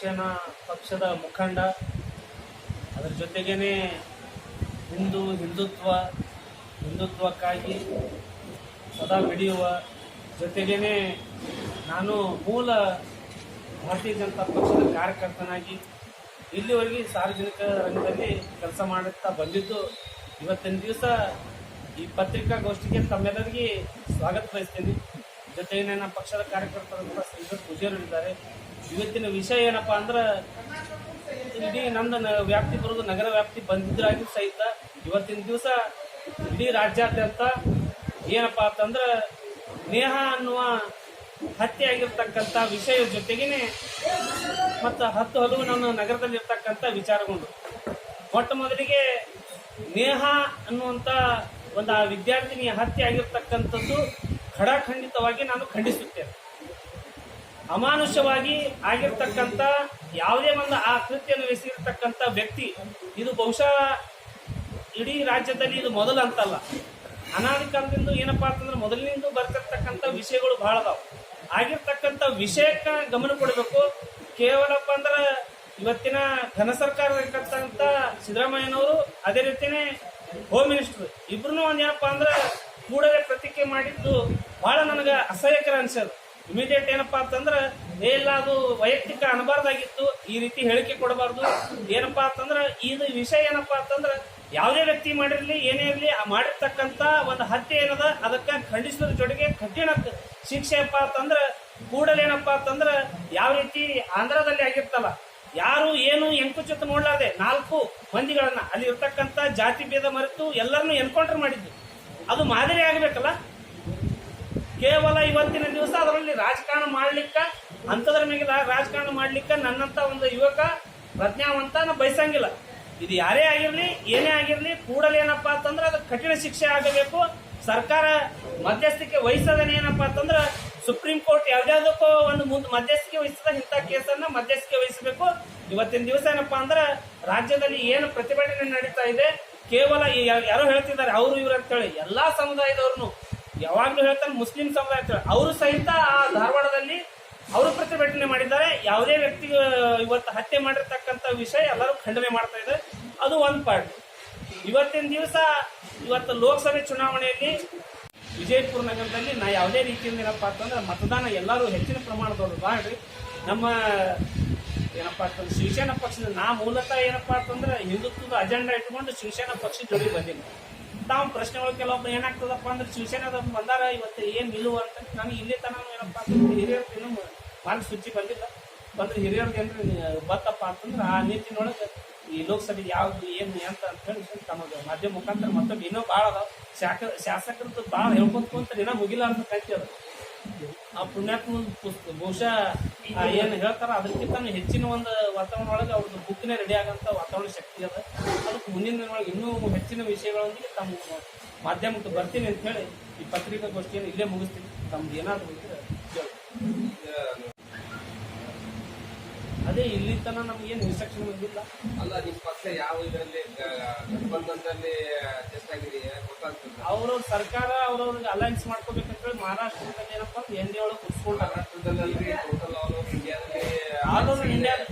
ಶಿವಸೇನಾ ಪಕ್ಷದ ಮುಖಂಡ, ಅದರ ಜೊತೆಗೇನೆ ಹಿಂದುತ್ವಕ್ಕಾಗಿ ಸದಾ ಮಿಡಿಯುವ ಜೊತೆಗೇನೆ ನಾನು ಮೂಲ ಭಾರತೀಯ ಜನತಾ ಪಕ್ಷದ ಕಾರ್ಯಕರ್ತನಾಗಿ ಇಲ್ಲಿವರೆಗೆ ಸಾರ್ವಜನಿಕ ರಂಗದಲ್ಲಿ ಕೆಲಸ ಮಾಡುತ್ತಾ ಬಂದಿದ್ದು, ಇವತ್ತಿನ ದಿವಸ ಈ ಪತ್ರಿಕಾಗೋಷ್ಠಿಗೆ ತಮ್ಮೆಲ್ಲರಿಗೆ ಸ್ವಾಗತ ಬಯಸ್ತೇನೆ. ಜೊತೆಗೆ ನನ್ನ ಪಕ್ಷದ ಕಾರ್ಯಕರ್ತರಂತ ಶ್ರೀಧರ್ ಪೂಜಾರಿ ಇದ್ದಾರೆ. ಇವತ್ತಿನ ವಿಷಯ ಏನಪ್ಪಾ ಅಂದ್ರೆ, ಇಡೀ ನಮ್ದು ವ್ಯಾಪ್ತಿ ಬರೋದು ನಗರ ವ್ಯಾಪ್ತಿ ಬಂದಿದ್ರಾಗಿ ಸಹಿತ ಇವತ್ತಿನ ದಿವಸ ಇಡೀ ರಾಜ್ಯಾದ್ಯಂತ ಏನಪ್ಪಾ ಅಂತಂದ್ರೆ ನೇಹ ಅನ್ನುವ ಹತ್ಯೆ ಆಗಿರ್ತಕ್ಕಂಥ ವಿಷಯ ಜೊತೆಗೇನೆ ಮತ್ತು 10 ಹಲವು ನಮ್ಮ ನಗರದಲ್ಲಿ ಇರ್ತಕ್ಕಂಥ ವಿಚಾರಗೊಂಡು, ಮೊಟ್ಟ ಮೊದಲಿಗೆ ನೇಹ ಅನ್ನುವಂಥ ಒಂದು ಆ ವಿದ್ಯಾರ್ಥಿನಿಯ ಹತ್ಯೆ ಆಗಿರ್ತಕ್ಕಂಥದ್ದು ಖಡಾಖಂಡಿತವಾಗಿ ನಾನು ಖಂಡಿಸುತ್ತೇನೆ. ಅಮಾನುಷವಾಗಿ ಆಗಿರ್ತಕ್ಕಂಥ ಯಾವುದೇ ಒಂದು ಆ ಕೃತ್ಯವನ್ನು ಎಸಗಿರ್ತಕ್ಕಂಥ ವ್ಯಕ್ತಿ ಇದು ಬಹುಶಃ ಇಡೀ ರಾಜ್ಯದಲ್ಲಿ ಇದು ಮೊದಲು ಅಂತಲ್ಲ, ಅನಾದಿ ಕಾಲದಿಂದ ಏನಪ್ಪಾ ಅಂತಂದ್ರೆ ಮೊದಲಿನಿಂದ ಬರ್ತಿರ್ತಕ್ಕಂಥ ವಿಷಯಗಳು ಬಹಳ ಅದಾವೆ. ಆಗಿರ್ತಕ್ಕಂಥ ವಿಷಯಕ್ಕೆ ಗಮನ ಕೊಡಬೇಕು. ಕೇವಲಪ್ಪ ಅಂದ್ರೆ ಇವತ್ತಿನ ಘನ ಸರ್ಕಾರ ಇರ್ತಕ್ಕಂಥ ಸಿದ್ದರಾಮಯ್ಯನವರು, ಅದೇ ರೀತಿನೇ ಹೋಮ್ ಮಿನಿಸ್ಟರ್ ಇಬ್ರು ಒಂದೇನಪ್ಪ ಅಂದ್ರೆ ಕೂಡಲೇ ಪ್ರತಿಕ್ರಿಯೆ ಮಾಡಿದ್ದು ಬಹಳ ನನಗೆ ಅಸಹ್ಯಕರ ಅನ್ಸೋದು. ಇಮಿಡಿಯೇಟ್ ಏನಪ್ಪಾ ಅಂತಂದ್ರೆ ಇಲ್ಲ ಅದು ವೈಯಕ್ತಿಕ ಅನಬಾರ್ದಾಗಿತ್ತು, ಈ ರೀತಿ ಹೇಳಿಕೆ ಕೊಡಬಾರ್ದು. ಏನಪ್ಪಾ ಅಂತಂದ್ರೆ ಇದು ವಿಷಯ ಏನಪ್ಪಾ ಅಂತಂದ್ರೆ ಯಾವುದೇ ವ್ಯಕ್ತಿ ಮಾಡಿರ್ಲಿ ಏನೇ ಇರಲಿ ಆ ಮಾಡಿರ್ತಕ್ಕಂಥ ಒಂದು ಹತ್ಯೆ ಏನದ ಅದಕ್ಕೆ ಖಂಡಿಸೋದ್ರ ಜೊತೆಗೆ ಕಠಿಣ ಶಿಕ್ಷೆಯಪ್ಪ ಅಂತಂದ್ರೆ ಕೂಡಲೇ ಏನಪ್ಪಾ ಅಂತಂದ್ರೆ ಯಾವ ರೀತಿ ಆಂಧ್ರದಲ್ಲಿ ಆಗಿರ್ತಲ್ಲ, ಯಾರು ಏನು ಎಂಕುಚಿತ ನೋಡ್ಲಾರ್ದೆ 4 ಮಂದಿಗಳನ್ನ ಅಲ್ಲಿ ಇರ್ತಕ್ಕಂಥ ಜಾತಿ ಭೇದ ಮರೆತು ಎಲ್ಲರನ್ನೂ ಎನ್ಕೌಂಟರ್ ಮಾಡಿದ್ದು, ಅದು ಮಾದರಿ ಆಗಬೇಕಲ್ಲ. ಕೇವಲ ಇವತ್ತಿನ ದಿವಸ ಅದರಲ್ಲಿ ರಾಜಕಾರಣ ಮಾಡ್ಲಿಕ್ಕೆ ಅಂಥದ್ರ ಮೇಲೆ ರಾಜಕಾರಣ ಮಾಡ್ಲಿಕ್ಕೆ ನನ್ನಂತ ಒಂದು ಯುವಕ ಪ್ರಜ್ಞಾವಂತ ನಾ ಬಯಸಂಗಿಲ್ಲ. ಇದು ಯಾರೇ ಆಗಿರ್ಲಿ ಏನೇ ಆಗಿರ್ಲಿ ಕೂಡಲೇ ಏನಪ್ಪಾ ಅಂತಂದ್ರೆ ಅದು ಕಠಿಣ ಶಿಕ್ಷೆ ಆಗಬೇಕು. ಸರ್ಕಾರ ಮಧ್ಯಸ್ಥಿಕೆ ವಹಿಸೋದನ್ನ ಏನಪ್ಪಾ ಅಂತಂದ್ರೆ ಸುಪ್ರೀಂ ಕೋರ್ಟ್ ಯಾವ್ದಾವುದಕ್ಕೋ ಒಂದು ಮಧ್ಯಸ್ಥಿಕೆ ವಹಿಸಿದ ಇಂಥ ಕೇಸನ್ನ ಮಧ್ಯಸ್ಥಿಕೆ ವಹಿಸಬೇಕು. ಇವತ್ತಿನ ದಿವಸ ಏನಪ್ಪಾ ಅಂದ್ರೆ ರಾಜ್ಯದಲ್ಲಿ ಏನು ಪ್ರತಿಭಟನೆ ನಡೀತಾ ಇದೆ, ಕೇವಲ ಯಾರೋ ಹೇಳ್ತಿದ್ದಾರೆ ಅವರು ಇವ್ರು ಅಂತೇಳಿ ಎಲ್ಲಾ ಸಮುದಾಯದವ್ರನ್ನು ಯಾವಾಗ್ಲೂ ಹೇಳ್ತಾರೆ, ಮುಸ್ಲಿಂ ಸಮುದಾಯ ಅವರು ಸಹಿತ ಆ ಧಾರವಾಡದಲ್ಲಿ ಅವರು ಪ್ರತಿಭಟನೆ ಮಾಡಿದ್ದಾರೆ. ಯಾವುದೇ ವ್ಯಕ್ತಿ ಇವತ್ತು ಹತ್ಯೆ ಮಾಡಿರ್ತಕ್ಕಂಥ ವಿಷಯ ಎಲ್ಲರೂ ಖಂಡನೆ ಮಾಡ್ತಾ ಇದ್ದಾರೆ. ಅದು ಒಂದು ಪಾರ್ಟ್. ಇವತ್ತಿನ ದಿವಸ ಇವತ್ತು ಲೋಕಸಭೆ ಚುನಾವಣೆಯಲ್ಲಿ ವಿಜಯಪುರ ನಗರದಲ್ಲಿ ನಾ ಯಾವುದೇ ರೀತಿಯಿಂದ ಏನಪ್ಪಾ ಅಂತಂದ್ರೆ ಮತದಾನ ಎಲ್ಲರೂ ಹೆಚ್ಚಿನ ಪ್ರಮಾಣದವರು ಮಾಡ್ರಿ. ನಮ್ಮ ಏನಪ್ಪಾ ಅಂತಂದ್ರೆ ಶಿವಸೇನಾ ಪಕ್ಷದ ನಾ ಮೂಲತಃ ಏನಪ್ಪಾ ಅಂತಂದ್ರೆ ಹಿಂದುತ್ವದ ಅಜೆಂಡಾ ಇಟ್ಕೊಂಡು ಶಿವಸೇನಾ ಪಕ್ಷದ ಜೊತೆ ಬಂದಿಲ್ಲ. ತಾವು ಪ್ರಶ್ನೆಗಳು ಕೆಲವೊಬ್ರು ಏನಾಗ್ತದಪ್ಪ ಅಂದ್ರೆ ಶಿವಸೇನಾದ ಬಂದಾರ ಇವತ್ತು ಏನ್ ನಿಲುವು ಅಂತ ನಾನು ಇಲ್ಲಿ ತನಕ ಏನಪ್ಪಾ ಅಂತಂದ್ರೆ ಹಿರಿಯರು ಇನ್ನೂ ಮಾರ್ಗಸೂಚಿ ಬಂದಿಲ್ಲ. ಬಂದ್ರೆ ಹಿರಿಯರ್ಗೆ ಏನ್ರಿ ಬತ್ತಪ್ಪ ಅಂತಂದ್ರೆ ಆ ನೀತಿನೊಳಗೆ ಈ ಲೋಕಸಭೆಗೆ ಯಾವ್ದು ಏನು ಅಂತ ಹೇಳಿ ತಮಗೆ ಮಾಧ್ಯಮ ಮುಖಾಂತರ ಮತ್ತೊಮ್ಮೆ ಇನ್ನೂ ಭಾಳ ಅದಾವ. ಶಾಸಕರದ್ದು ಭಾಳ ಹೇಳ್ಕೊಂತ ಏನೋ ಮುಗಿಲ್ಲ ಅಂತ ಕಲ್ತಿದ ಆ ಪುಣ್ಯಾತ್ಮ ಪುಸ್ತಕ ಬಹುಶಃ ಏನು ಹೇಳ್ತಾರ ಅದಕ್ಕಿಂತ ಹೆಚ್ಚಿನ ಒಂದು ವಾತಾವರಣ ಒಳಗೆ ಅವ್ರದ್ದು ಬುಕ್ನೇ ರೆಡಿ ಆಗಂತ ವಾತಾವರಣ ಶಕ್ತಿ ಅದ. ಅದಕ್ಕೆ ಮುಂದಿನ ದಿನೊಳಗೆ ಇನ್ನೂ ಹೆಚ್ಚಿನ ವಿಷಯಗಳೊಂದಿಗೆ ತಮ್ಮ ಮಾಧ್ಯಮಕ್ಕೆ ಬರ್ತೀನಿ ಅಂತ ಹೇಳಿ ಈ ಪತ್ರಿಕಾಗೋಷ್ಠಿಯನ್ನು ಇಲ್ಲೇ ಮುಗಿಸ್ತೀನಿ. ತಮ್ದು ಏನಾದ್ರು ಇದ್ರೆ ಅದೇ ಇಲ್ಲಿ ತನಕ ನಮ್ಗೇನು ಇನ್ಸ್ಟ್ರಕ್ಷನ್ ಬಂದಿಲ್ಲ. ಅಲ್ಲ, ನಿಮ್ಮ ಪಕ್ಷ ಯಾವ ಇದರಲ್ಲಿ ಗಠಬಂಧನದಲ್ಲಿ ಅವರು ಸರ್ಕಾರ ಅವ್ರವ್ರಿಗೆ ಅಲೈನ್ಸ್ ಮಾಡ್ಕೋಬೇಕಂತ ಹೇಳಿ ಮಹಾರಾಷ್ಟ್ರದಲ್ಲಿ ಏನಪ್ಪ ಎನ್ ಡಿ ಒಳಗೆ ಕುಡಿಸ್ಕೊಂಡು ಮಹಾರಾಷ್ಟ್ರದಲ್ಲಿ ಟೋಟಲ್ ಆಲ್ ಓವರ್ ಇಂಡಿಯಾದಲ್ಲಿ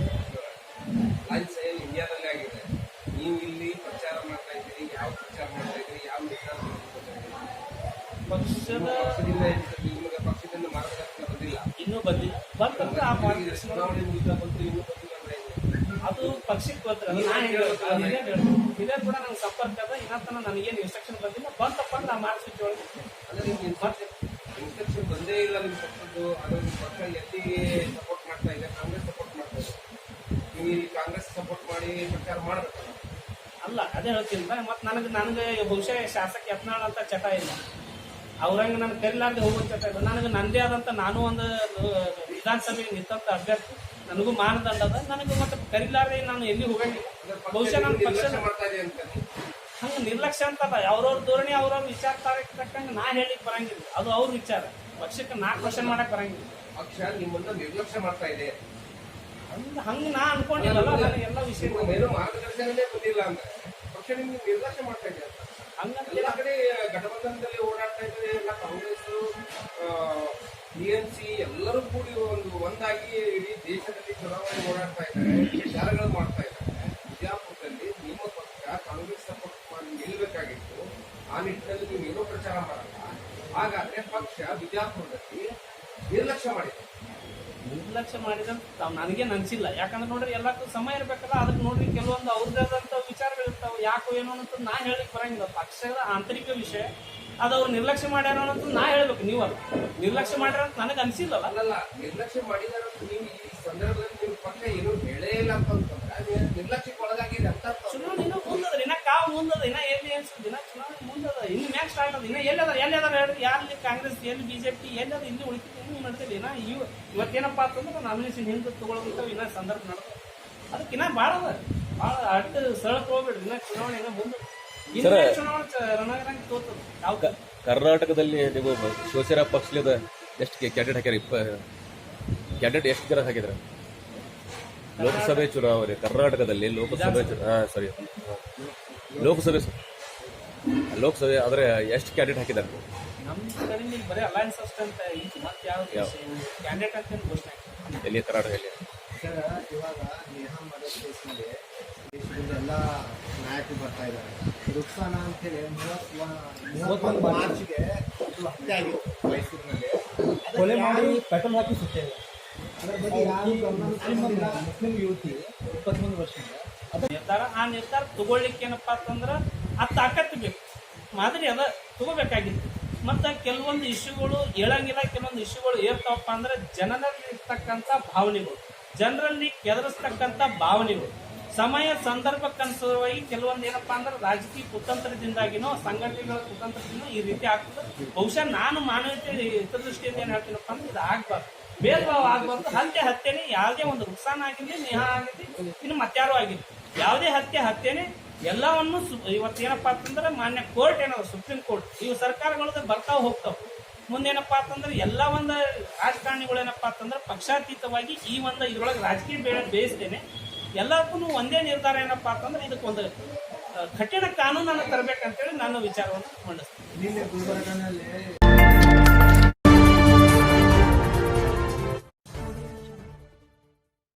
ಅಲೈನ್ಸ್ ಇಂಡಿಯಾದಲ್ಲಿ ಆಗಿದೆ. ನೀವು ಇಲ್ಲಿ ಪ್ರಚಾರ ಮಾಡ್ತಾ ಇದ್ದೀರಿ, ಯಾವ ಪ್ರಚಾರ ಮಾಡ್ತಾ ಇದ್ದೀರಿ, ಯಾವ ನಿರ್ಧಾರ ಪಕ್ಷದಿಂದ ಪಕ್ಷದಿಂದ ಮಾರ್ಗದರ್ಶನ ಬಂದಿಲ್ಲ, ಇನ್ನೂ ಬಂದಿಲ್ಲ. ಬಂತಂದ್ರೆ ಆ ಚುನಾವಣೆ ಮುಗಿದ ಬಂತು, ಇನ್ನೂ ಬಂದಿಲ್ಲ ಅಂದ್ರೆ ಅದು ಪಕ್ಷಕ್ಕೆ ಬಂದ್ರೆ ಹಿರಿಯರು ಕೂಡ ನಂಗೆ ಸಂಪರ್ಕ ಅದ. ಇನ್ನತನ ನನಗೇನು ಇನ್ಸ್ಟ್ರಕ್ಷನ್ ಬಂದಿಲ್ಲ. ಬಂತಪ್ಪ ಅಂದ್ರೆ ಆ ಮಾರ್ಗಸೂಚಿ ಒಳಗೆ ಅಂದ್ರೆ ನಿಮ್ಗೆ ಇನ್ಸ್ಟ್ರಕ್ಷನ್ ಬಂದೇ ಇಲ್ಲ ನಿಮ್ಮ ಪಕ್ಷದ್ದು. ಅದು ನಿಮ್ಮ ಪಕ್ಷ ಎಲ್ಲಿಗೆ ಸಪೋರ್ಟ್ ಮಾಡ್ತಾ ಇದೆ? ಕಾಂಗ್ರೆಸ್ ಸಪೋರ್ಟ್ ಮಾಡ್ತಾ ಇದೆ. ನೀವು ಇಲ್ಲಿ ಕಾಂಗ್ರೆಸ್ ಸಪೋರ್ಟ್ ಮಾಡಿ ಪ್ರಚಾರ ಮಾಡಬೇಕಲ್ಲ? ಅಲ್ಲ, ಅದೇ ಹೇಳ್ತೀನಿ. ಮತ್ತೆ ನನಗೆ ಬಹುಶಃ ಶಾಸಕ ಯತ್ನಾಳ್ ಅಂತ ಚಟ ಇಲ್ಲ, ಅವ್ರಂಗೆ ನಾನು ಕರಿಲಾರ್ದೆ ಹೋಗೋ ಚಟ ಇಲ್ಲ. ನನಗೆ ನನ್ನದೇ ಆದಂತ ನಾನು ಒಂದು ವಿಧಾನಸಭೆಗೆ ನಿಂತಂತ ಅಭ್ಯರ್ಥಿ, ನನಗೂ ಮಾನದಂಡ ಅದ. ನನಗೆ ಮತ್ತೆ ಕರಿಲಾರ್ದೆ ನಾನು ಎಲ್ಲಿ ಹೋಗಂಗಿಲ್ಲ. ಬಹುಶಃ ನನ್ನ ಪಕ್ಷ ಮಾಡ್ತಾ ಇದೆ ಅಂತ ಹಂಗೆ ನಿರ್ಲಕ್ಷ್ಯ ಅಂತಲ್ಲ. ಅವ್ರವ್ರ ಧೋರಣೆ ಅವ್ರವ್ರ ವಿಚಾರ ತಕ್ಕಂಗೆ ನಾ ಹೇಳಿಕ್ ಬರಂಗಿಲ್ಲ. ಅದು ಅವ್ರ ವಿಚಾರ. ಪಕ್ಷಕ್ಕೆ ನಾ ಕ್ವಶನ್ ಮಾಡಕ್ ಬರಂಗಿಲ್ಲ. ಪಕ್ಷ ನಿಮ್ಮನ್ನ ನಿರ್ಲಕ್ಷ್ಯ ಮಾಡ್ತಾ ಇದೆ ಹಂಗ ನಾ ಅನ್ಕೊಂಡಿಲ್ಲ. ನನಗೆಲ್ಲ ವಿಷಯ ಮಾರ್ಗದರ್ಶನನೇ ಬಂದಿಲ್ಲ ಅಂದ್ರೆ ಪಕ್ಷ ನಿಮ್ಗೆ ನಿರ್ಲಕ್ಷ್ಯ ಮಾಡ್ತಾ ಇದೆ ಅಂತ. ಹಂಗಂತ ಎಲ್ಲ ಕಡೆ ಘಟಬಂಧನದಲ್ಲಿ ಓಡಾಡ್ತಾ ಇದ್ದಾರೆ ಎಲ್ಲ ಕಾಂಗ್ರೆಸ್ TMC ಎಲ್ಲರೂ ಕೂಡಿ ಒಂದಾಗಿ ಇಡೀ ದೇಶದಲ್ಲಿ ಚುನಾವಣೆ ಓಡಾಡ್ತಾ ಇದ್ದಾರೆ, ವಿಚಾರಗಳು ಮಾಡ್ತಾ ಇದ್ದಾರೆ. ಬಿಜಾಪುರದಲ್ಲಿ ನಿಮ್ಮ ಪಕ್ಷ ಕಾಂಗ್ರೆಸ್ ಸಪೋರ್ಟ್ ಮಾಡಿ ನಿಲ್ಬೇಕಾಗಿತ್ತು. ಆ ನಿಟ್ಟಿನಲ್ಲಿ ನೀವು ಏನೋ ಪ್ರಚಾರ ಮಾಡಲ್ಲ. ಹಾಗಾದ್ರೆ ಪಕ್ಷ ಬಿಜಾಪುರದಲ್ಲಿ ನಿರ್ಲಕ್ಷ್ಯ ಮಾಡಿದೆ. ನಿರ್ಲಕ್ಷ್ಯ ಮಾಡಿದಂತ ನನಗೇನು ಅನ್ಸಿಲ್ಲ. ಯಾಕಂದ್ರೆ ನೋಡ್ರಿ ಎಲ್ಲಕ್ಕೂ ಸಮಯ ಇರ್ಬೇಕಲ್ಲ. ಅದಕ್ಕೆ ನೋಡ್ರಿ ಕೆಲವೊಂದು ಅವ್ರದ್ದಾದಂಥ ವಿಚಾರಗಳು ಇರ್ತಾವೆ. ಯಾಕೋ ಏನೋ ಅಂತ ನಾ ಹೇಳಿಕ್ ಬರಂಗಿಲ್ಲ. ಪಕ್ಷದ ಆಂತರಿಕ ವಿಷಯ ಅದು ಅವ್ರು ನಿರ್ಲಕ್ಷ್ಯ ಮಾಡ್ಯಾರ ಅನ್ನೋದು ನಾ ಹೇಳ್ಬೇಕು, ನೀವಲ್ಲ. ನಿರ್ಲಕ್ಷ್ಯ ಮಾಡ್ಯಾರ ಅಂತ ನನಗೆ ಅನ್ಸಿಲ್ಲಲ್ಲ. ಅಲ್ಲಲ್ಲ, ನಿರ್ಲಕ್ಷ್ಯ ಮಾಡಿದಾರ ನೀವು ಈ ಸಂದರ್ಭದಲ್ಲಿ ನಿಮ್ಮ ಪಕ್ಷ ಏನೂ ಹೇಳೇ ಇಲ್ಲ ಅಂತಂದ್ರೆ ಅದು ನಿರ್ಲಕ್ಷ್ಯಕ್ಕೆ ಒಳಗಾಗಿದೆ ಅಂತ ಅರ್ಥ. ಚುನಾವಣೆ ಇನ್ನೂ ಮುಂದದ, ಇನ್ನ ಕಾವು ಮುಂದದ, ಇನ್ನ ಎಲ್ಲಿ ಅನ್ಸುದು, ಇನ್ನ ಚುನಾವಣೆ ಮುಂದದ, ಇನ್ನು ಮ್ಯಾಚ್ ಸ್ಟಾರ್ಟ್ ಅದ. ಇನ್ನ ಎಲ್ಲದಾರ ಹೇಳ್ರಿ, ಯಾರಲ್ಲಿ ಕಾಂಗ್ರೆಸ್, ಎಲ್ಲಿ ಬಿಜೆಪಿ, ಎಲ್ಲದ ಇಲ್ಲಿ ಉಳಿತಿದ್ದು ಇನ್ನೂ ನಡೆದಿಲ್ಲ. ಇನ್ನ ಇವತ್ತೇನಪ್ಪ ಅಂತಂದ್ರೆ ನಾಮಿನೇಷನ್ ಹಿಂದೆ ತಗೊಳ್ಳೋದಂತ ಇನ್ನ ಸಂದರ್ಭ ನಡೆದ. ಅದಕ್ಕೆ ಇನ್ನ ಭಾಳ ಅಟ್ಟು ಸಳಕ್ ಹೋಗ್ಬಿಡ್ರಿ. ಇನ್ನ ಚುನಾವಣೆ ಇನ್ನ ಮುಂದೆ ಚುನಾವಣೆ ರಣರಂಗ ತೋತದ. ಯಾವ ಕರ್ನಾಟಕದಲ್ಲಿ ನೀವು ಶಿವಸೇನಾ ಪಕ್ಷದ ಎಷ್ಟು ಕ್ಯಾಂಡಿಡೇಟ್ ಹಾಕ್ಯಾರ? ಕ್ಯಾಂಡಿಡೇಟ್ ಎಷ್ಟು ಜನ ಹಾಕಿದ್ರ? ಲೋಕಸಭೆ ಚುನಾವಣೆ ಕರ್ನಾಟಕದಲ್ಲಿ ಲೋಕಸಭೆ ಆದ್ರೆ ಎಷ್ಟು ಕ್ಯಾಂಡಿಡೇಟ್ ಹಾಕಿದ್ದಾರೆ? ನಮ್ಮ ಕಡೆಯಿಂದ ಈಗ ಬರೀ ಅಲಯನ್ಸ್ ಅಷ್ಟೇ ಅಂತ ಈಗ ಮತ್ತೆ ಯಾವ ಕ್ಯಾಂಡಿಡೇಟ್ ಅಂತ ಘೋಷಣೆ ಆಗಿದೆ. ಎಲ್ಲಿ ಕರ್ನಾಟಕದಲ್ಲಿ? ಸರ್, ಇವಾಗ ನೇಹಾ ಮಾಡೋ ಕೇಸ್ನಲ್ಲಿ ದೇಶದಿಂದ ಎಲ್ಲ ನಾಯಕರು ಬರ್ತಾ ಇದ್ದಾರೆ. ರುಕ್ಸಾನ ಅಂತೇಳಿ 31 ಮಾರ್ಚ್ಗೆ ಇದು ಹತ್ಯೆ ಆಗಿತ್ತು ಮೈಸೂರಿನಲ್ಲಿ. ಕೊಲೆ ಮಾಡಿ ಪೆಟ್ರೋಲ್ ಹಾಕಿ ಸುತ್ತಿದೆ. ಅದರ ಬಗ್ಗೆ ಯಾರು ಮುಸ್ಲಿಂ ಯುವತಿ 23 ವರ್ಷದಿಂದ ಆ ನಿರ್ಧಾರ ತಗೊಳ್ಳಿಕ್ಕೆ ಏನಪ್ಪಾ ಅಂತಂದ್ರೆ ಆ ತಾಕತ್ತು ಬೇಕು, ಮಾದರಿ ಅದ ತಗೋಬೇಕಾಗಿತ್ತು. ಮತ್ತು ಕೆಲವೊಂದು ಇಶ್ಯೂಗಳು ಹೇಳಂಗಿಲ್ಲ, ಕೆಲವೊಂದು ಇಶ್ಯೂಗಳು ಏರ್ತಾವಪ್ಪ ಅಂದ್ರೆ ಜನರಲ್ಲಿ ಇರ್ತಕ್ಕಂಥ ಭಾವನೆಗಳು, ಜನರಲ್ಲಿ ಕೆದರಿಸ್ತಕ್ಕಂಥ ಭಾವನೆಗಳು, ಸಮಯ ಸಂದರ್ಭಕ್ಕನುಸಾರವಾಗಿ ಕೆಲವೊಂದು ಏನಪ್ಪಾ ಅಂದ್ರೆ ರಾಜಕೀಯ ಕುತಂತ್ರದಿಂದಾಗಿನೋ ಸಂಘಟನೆಗಳ ಕುತಂತ್ರದಿಂದ ಈ ರೀತಿ ಆಗ್ತದೆ. ಬಹುಶಃ ನಾನು ಮಾನವೀಯತೆ ಹಿತದೃಷ್ಟಿಯಿಂದ ಏನು ಹೇಳ್ತೀನಪ್ಪ ಅಂದ್ರೆ ಇದು ಆಗ್ಬಾರ್ದು, ಭೇದ ಭಾವ ಆಗ್ಬಾರ್ದು. ಹತ್ಯೆನೇ ಯಾವುದೇ ಒಂದು ನುಕ್ಸಾನ ಆಗಿರಲಿ, ನೇಹಾ ಆಗಿರಲಿ, ಇನ್ನು ಮತ್ತಾರೋ ಆಗಿರಲಿ, ಯಾವುದೇ ಹತ್ಯೆನೇ ಎಲ್ಲವನ್ನು ಇವತ್ತೇನಪ್ಪಾ ಅಂತಂದ್ರೆ ಮಾನ್ಯ ಕೋರ್ಟ್ ಏನದ ಸುಪ್ರೀಂ ಕೋರ್ಟ್ ಇವು ಸರ್ಕಾರಗಳದ ಬರ್ತಾವ ಹೋಗ್ತಾವ. ಮುಂದೇನಪ್ಪಾ ಅಂತಂದ್ರೆ ಎಲ್ಲ ಒಂದು ರಾಜಕಾರಣಿಗಳು ಏನಪ್ಪಾ ಅಂತಂದ್ರೆ ಪಕ್ಷಾತೀತವಾಗಿ ಈ ಒಂದು ಇದ್ರೊಳಗೆ ರಾಜಕೀಯ ಬೇಯಿಸ್ತೇನೆ ಎಲ್ಲಕ್ಕೂ ಒಂದೇ ನಿರ್ಧಾರ ಏನಪ್ಪಾ ಅಂತಂದ್ರೆ ಇದಕ್ಕೊಂದು ಕಠಿಣ ಕಾನೂನನ್ನು ತರಬೇಕಂತೇಳಿ ನಾನು ವಿಚಾರವನ್ನು ಮಂಡಿಸ್ತೇನೆ. ನಿನ್ನೆ ಗುಲ್ಬರ್ಗನಲ್ಲಿ